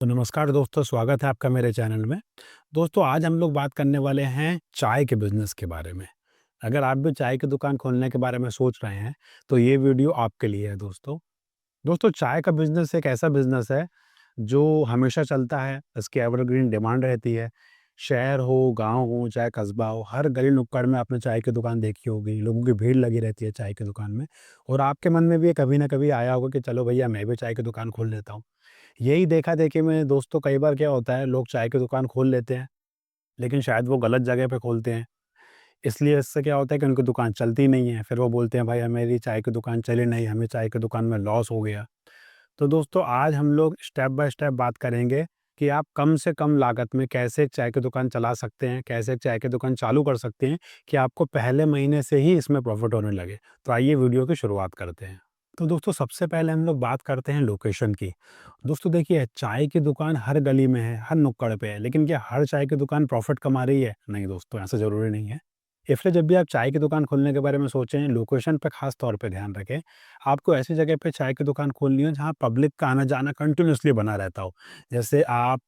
तो नमस्कार दोस्तों, स्वागत है आपका मेरे चैनल में। दोस्तों आज हम लोग बात करने वाले हैं चाय के बिज़नेस के बारे में। अगर आप भी चाय की दुकान खोलने के बारे में सोच रहे हैं, तो ये वीडियो आपके लिए है दोस्तों। दोस्तों चाय का बिज़नेस एक ऐसा बिज़नेस है, जो हमेशा चलता है, इसकी एवरग्रीन डिमांड रहती है। शहर हो, गाँव हो, चाहे कस्बा हो, हर गली नुक्कड़ में आपने चाय की दुकान देखी होगी, लोगों की भीड़ लगी रहती है चाय की दुकान में। और आपके मन में भी कभी न कभी आया होगा कि चलो भैया मैं भी चाय की दुकान खोल लेता हूँ। यही देखा-देखी में दोस्तों कई बार क्या होता है, लोग चाय की दुकान खोल लेते हैं, लेकिन शायद वो गलत जगह पे खोलते हैं। इसलिए इससे क्या होता है कि उनकी दुकान चलती नहीं है। फिर वो बोलते हैं भाई मेरी चाय की दुकान चली नहीं, हमें चाय की दुकान में लॉस हो गया। तो दोस्तों आज हम लोग स्टेप बाय स्टेप बात करेंगे कि आप कम से कम लागत में कैसे एक चाय की दुकान चला सकते हैं, कैसे एक चाय की दुकान चालू कर सकते हैं कि आपको पहले महीने से ही इसमें प्रॉफ़िट होने लगे। तो आइए वीडियो की शुरुआत करते हैं। तो दोस्तों सबसे पहले हम लोग बात करते हैं लोकेशन की। दोस्तों देखिए चाय की दुकान हर गली में है, हर नुक्कड़ पे है, लेकिन क्या हर चाय की दुकान प्रॉफ़िट कमा रही है? नहीं दोस्तों, ऐसा ज़रूरी नहीं है। इसलिए जब भी आप चाय की दुकान खोलने के बारे में सोचें, लोकेशन पे ख़ास तौर पे ध्यान रखें। आपको ऐसी जगह पे चाय की दुकान खोलनी हो जहाँ पब्लिक का आना-जाना कंटिन्यूअसली बना रहता हो। जैसे आप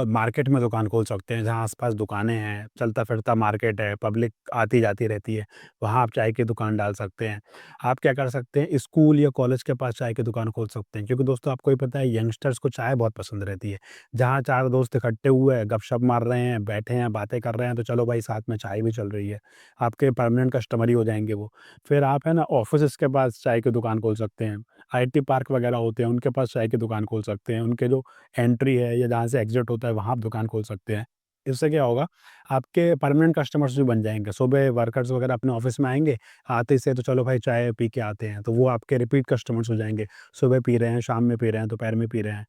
मार्केट में दुकान खोल सकते हैं, जहाँ आस-पास दुकानें हैं, चलता-फिरता मार्केट है, पब्लिक आती-जाती रहती है, वहाँ आप चाय की दुकान डाल सकते हैं। आप क्या कर सकते हैं, स्कूल या कॉलेज के पास चाय की दुकान खोल सकते हैं, क्योंकि दोस्तों आपको ही पता है यंगस्टर्स को चाय बहुत पसंद रहती है। जहाँ 4 दोस्त इकट्ठे हुए हैं, गपशप मार रहे हैं, बैठे हैं, बातें कर रहे हैं, तो चलो भाई साथ में चाय भी चल रही है। आपके परमानेंट कस्टमर ही हो जाएँगे वो। फिर आप है ना ऑफ़िसेज़ के पास चाय की दुकान खोल सकते हैं। आईटी पार्क वगैरह होते हैं, उनके पास चाय की दुकान खोल सकते हैं। उनके जो एंट्री है या जहाँ से एग्ज़िट होता है, वहाँ आप दुकान खोल सकते हैं। इससे क्या होगा, आपके परमानेंट कस्टमर्स भी बन जाएँगे। सुबह वर्कर्स वगैरह अपने ऑफ़िस में आएँगे, आते से तो चलो भाई चाय पी के आते हैं, तो वो आपके रिपीट कस्टमर्स हो जाएँगे। सुबह पी रहे हैं, शाम में पी रहे हैं, दोपहर में पी रहे हैं।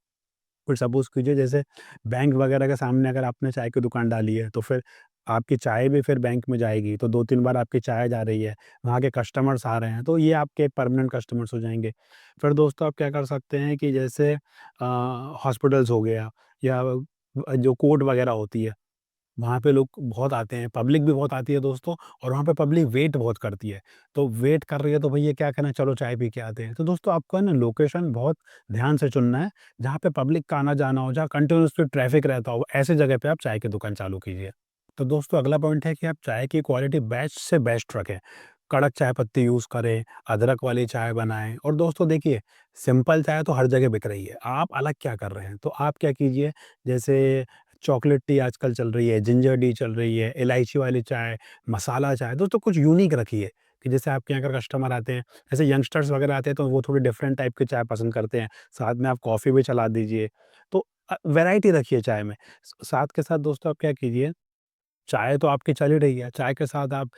फिर सपोज़ कीजिए जैसे बैंक वगैरह के सामने अगर आपने चाय की दुकान डाली है, तो फिर आपकी चाय भी फिर बैंक में जाएगी, तो 2-3 बार आपकी चाय जा रही है, वहाँ के कस्टमर्स आ रहे हैं, तो ये आपके परमानेंट कस्टमर्स हो जाएँगे। फिर दोस्तों आप क्या कर सकते हैं कि जैसे हॉस्पिटल्स हो गया या जो कोर्ट वगैरह होती है, वहाँ पे लोग बहुत आते हैं, पब्लिक भी बहुत आती है दोस्तों, और वहाँ पे पब्लिक वेट बहुत करती है। तो वेट कर रही है तो भैया क्या करें, चलो चाय पी के आते हैं। तो दोस्तों आपको है ना लोकेशन बहुत ध्यान से चुनना है, जहाँ पे पब्लिक का आना-जाना हो, जहाँ कंटीन्यूअसली ट्रैफिक रहता हो, ऐसी जगह पे आप चाय की दुकान चालू कीजिए। तो दोस्तों अगला पॉइंट है कि आप चाय की क्वालिटी बेस्ट से बेस्ट रखें। कड़क चाय पत्ती यूज़ करें, अदरक वाली चाय बनाएँ, और दोस्तों देखिए सिंपल चाय तो हर जगह बिक रही है, आप अलग क्या कर रहे हैं? तो आप क्या कीजिए, जैसे चॉकलेट टी आजकल चल रही है, जिंजर टी चल रही है, इलायची वाली चाय, मसाला चाय, दोस्तों कुछ यूनिक रखिए कि जैसे आपके यहाँ अगर कस्टमर आते हैं, जैसे यंगस्टर्स वगैरह आते हैं तो वो थोड़ी डिफरेंट टाइप की चाय पसंद करते हैं, साथ में आप कॉफ़ी भी चला दीजिए। तो वैरायटी रखिए चाय में। साथ के साथ दोस्तों आप क्या कीजिए, चाय तो आपकी चल ही रही है, चाय के साथ आप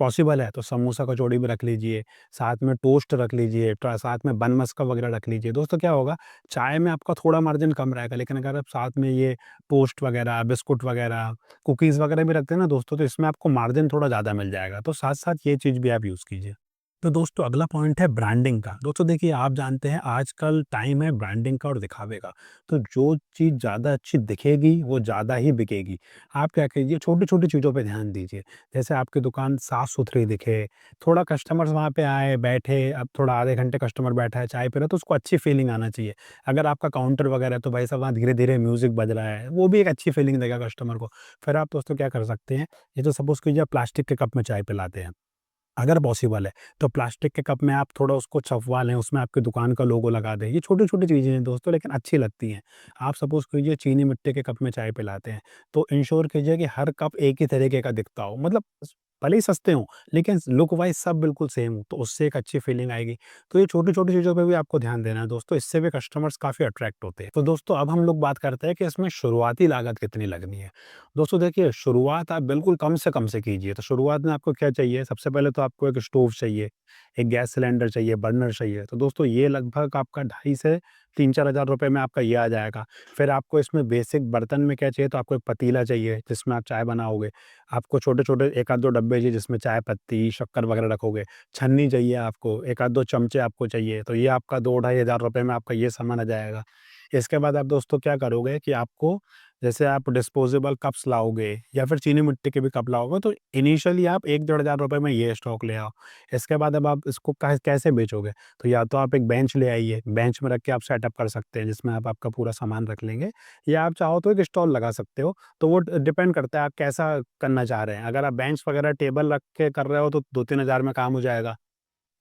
पॉसिबल है तो समोसा कचौड़ी भी रख लीजिए, साथ में टोस्ट रख लीजिए, साथ में बन मस्का वगैरह रख लीजिए। दोस्तों क्या होगा, चाय में आपका थोड़ा मार्जिन कम रहेगा, लेकिन अगर आप साथ में ये टोस्ट वगैरह, बिस्कुट वगैरह, कुकीज़ वगैरह भी रखते हैं ना दोस्तों, तो इसमें आपको मार्जिन थोड़ा ज़्यादा मिल जाएगा। तो साथ-साथ ये चीज़ भी आप यूज़ कीजिए। तो दोस्तों अगला पॉइंट है ब्रांडिंग का। दोस्तों देखिए आप जानते हैं आजकल टाइम है ब्रांडिंग का और दिखावे का। तो जो चीज़ ज़्यादा अच्छी दिखेगी वो ज़्यादा ही बिकेगी। आप क्या कीजिए, छोटी-छोटी चीज़ों पे ध्यान दीजिए। जैसे आपकी दुकान साफ-सुथरी दिखे, थोड़ा कस्टमर्स वहाँ पे आए, बैठे, अब थोड़ा आधे घंटे कस्टमर बैठा है, चाय पी रहा है, तो उसको अच्छी फीलिंग आना चाहिए। अगर आपका काउंटर वगैरह है तो भाई साहब वहाँ धीरे-धीरे म्यूज़िक बज रहा है, वो भी एक अच्छी फीलिंग देगा कस्टमर को। फिर आप दोस्तों क्या कर सकते हैं, ये तो सपोज़ कीजिए आप प्लास्टिक के कप में चाय पिलाते हैं। अगर पॉसिबल है, तो प्लास्टिक के कप में आप थोड़ा उसको छपवा लें, उसमें आपकी दुकान का लोगो लगा दें। ये छोटी-छोटी चीज़ें हैं दोस्तों, लेकिन अच्छी लगती हैं। आप सपोज़ कीजिए चीनी मिट्टी के कप में चाय पिलाते हैं, तो इंश्योर कीजिए कि हर कप एक ही तरीके का दिखता हो। मतलब भले ही सस्ते हों, लेकिन लुक वाइज़ सब बिल्कुल सेम हो, तो उससे एक अच्छी फीलिंग आएगी। तो ये छोटी-छोटी चीज़ों पे भी आपको ध्यान देना है दोस्तों, इससे भी कस्टमर्स काफ़ी अट्रैक्ट होते हैं। तो दोस्तों अब हम लोग बात करते हैं कि इसमें शुरुआती लागत कितनी लगनी है। दोस्तों देखिए, शुरुआत आप बिल्कुल कम से कम से कीजिए। तो शुरुआत में आपको क्या चाहिए? सबसे पहले तो आपको एक स्टोव चाहिए, एक गैस सिलेंडर चाहिए, बर्नर चाहिए। तो दोस्तों ये लगभग आपका ढाई से 3-4 हज़ार रुपए में आपका ये आ जाएगा। फिर आपको इसमें बेसिक बर्तन में क्या चाहिए, तो आपको एक पतीला चाहिए जिसमें आप चाय बनाओगे। आपको छोटे-छोटे 1 आध 2 डब्बे चाहिए जिसमें चाय पत्ती, शक्कर वगैरह रखोगे। छन्नी चाहिए आपको, 1 आध 2 चमचे आपको चाहिए। तो ये आपका 2 ढाई हज़ार रुपए में आपका ये सामान आ जाएगा। इसके बाद आप दोस्तों क्या करोगे कि आपको जैसे आप डिस्पोजेबल कप्स लाओगे या फिर चीनी मिट्टी के भी कप लाओगे, तो इनिशियली आप 1 डेढ़ हज़ार रुपए में ये स्टॉक ले आओ। इसके बाद अब आप इसको कैसे बेचोगे? तो या तो आप एक बेंच ले आइए, बेंच में रख के आप सेटअप कर सकते हैं जिसमें आप आपका पूरा सामान रख लेंगे, या आप चाहो तो एक स्टॉल लगा सकते हो। तो वो डिपेंड करता है आप कैसा करना चाह रहे हैं। अगर आप बेंच वगैरह टेबल रख के कर रहे हो तो 2-3 हज़ार में काम हो जाएगा।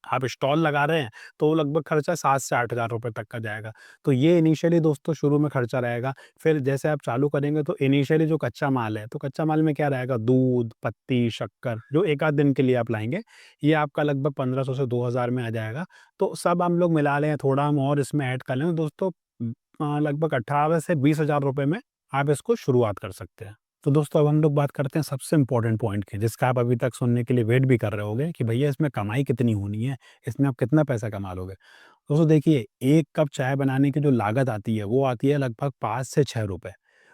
आप स्टॉल लगा रहे हैं, तो वो लगभग खर्चा 7 से 8 हज़ार रुपए तक का जाएगा। तो ये इनिशियली दोस्तों शुरू में खर्चा रहेगा। फिर जैसे आप चालू करेंगे तो इनिशियली जो कच्चा माल है, तो कच्चा माल में क्या रहेगा, दूध, पत्ती, शक्कर, जो 1 आध दिन के लिए आप लाएँगे, ये आपका लगभग 1500 से 2000 में आ जाएगा। तो सब हम लोग मिला लें, थोड़ा हम और इसमें ऐड कर लें, तो दोस्तों लगभग 18 से 20 हज़ार रुपए में आप इसको शुरुआत कर सकते हैं। तो दोस्तों अब हम लोग बात करते हैं सबसे इम्पोर्टेंट पॉइंट की, जिसका आप अभी तक सुनने के लिए वेट भी कर रहे होंगे कि भैया इसमें कमाई कितनी होनी है, इसमें आप कितना पैसा कमा लोगे। दोस्तों देखिए, 1 कप चाय बनाने की जो लागत आती है, वो आती है लगभग 5 से 6 रुपए,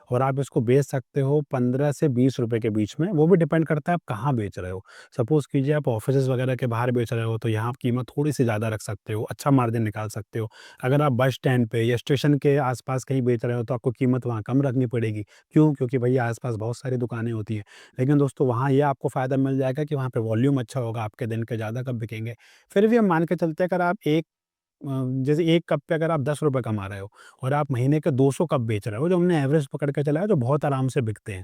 और आप इसको बेच सकते हो 15 से 20 रुपए के बीच में, वो भी डिपेंड करता है आप कहाँ बेच रहे हो। सपोज़ कीजिए आप ऑफ़िसेज़ वगैरह के बाहर बेच रहे हो, तो यहाँ आप कीमत थोड़ी-सी ज़्यादा रख सकते हो, अच्छा मार्जिन निकाल सकते हो। अगर आप बस स्टैंड पे या स्टेशन के आस-पास कहीं बेच रहे हो, तो आपको कीमत वहाँ कम रखनी पड़ेगी। क्यों? क्योंकि भैया आस-पास बहुत सारी दुकानें होती हैं। लेकिन दोस्तों वहाँ ये आपको फ़ायदा मिल जाएगा कि वहाँ पे वॉल्यूम अच्छा होगा, आपके दिन के ज़्यादा कप बिकेंगे। फिर भी हम मान के चलते हैं, अगर आप जैसे 1 कप पे अगर आप ₹10 कमा रहे हो और आप महीने के 200 कप बेच रहे हो, जो हमने एवरेज पकड़ के चला है, जो बहुत आराम से बिकते हैं।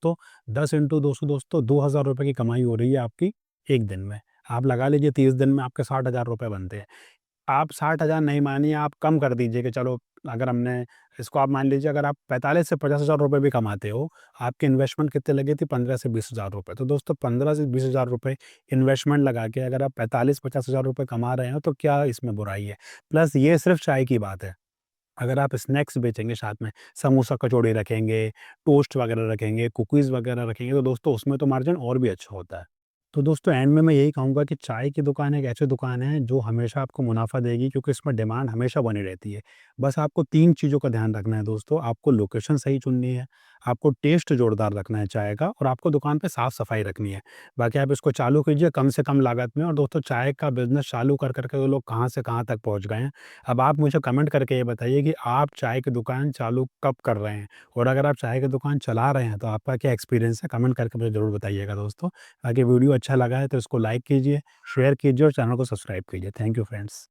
तो 10 इंटू 200 दोस्तों ₹2000 की कमाई हो रही है आपकी 1 दिन में। आप लगा लीजिए 30 दिन में आपके ₹60,000 बनते हैं। आप 60,000 नहीं मानिए, आप कम कर दीजिए कि चलो, अगर हमने इसको आप मान लीजिए अगर आप 45 से 50,000 रुपए भी कमाते हो, आपकी इन्वेस्टमेंट कितने लगी थी? 15 से 20,000 रुपए। तो दोस्तों 15 से 20,000 रुपए इन्वेस्टमेंट लगा के अगर आप 45-50,000 रुपए कमा रहे हो, तो क्या इसमें बुराई है? प्लस ये सिर्फ़ चाय की बात है। अगर आप स्नैक्स बेचेंगे साथ में, समोसा कचौड़ी रखेंगे, टोस्ट वगैरह रखेंगे, कुकीज़ वगैरह रखेंगे, तो दोस्तों उसमें तो मार्जिन और भी अच्छा होता है। तो दोस्तों एंड में मैं यही कहूँगा कि चाय की दुकान एक ऐसी दुकान है जो हमेशा आपको मुनाफ़ा देगी, क्योंकि इसमें डिमांड हमेशा बनी रहती है। बस आपको 3 चीज़ों का ध्यान रखना है दोस्तों, आपको लोकेशन सही चुननी है, आपको टेस्ट जोरदार रखना है चाय का, और आपको दुकान पे साफ-सफाई रखनी है। बाकी आप इसको चालू कीजिए कम से कम लागत में, और दोस्तों चाय का बिज़नेस चालू कर के वो लोग कहाँ से कहाँ तक पहुँच गए हैं। अब आप मुझे कमेंट करके ये बताइए कि आप चाय की दुकान चालू कब कर रहे हैं? और अगर आप चाय की दुकान चला रहे हैं, तो आपका क्या एक्सपीरियंस है? कमेंट करके मुझे ज़रूर बताइएगा दोस्तों। अगर वीडियो अच्छा लगा है तो इसको लाइक कीजिए, शेयर कीजिए और चैनल को सब्सक्राइब कीजिए। Thank you friends.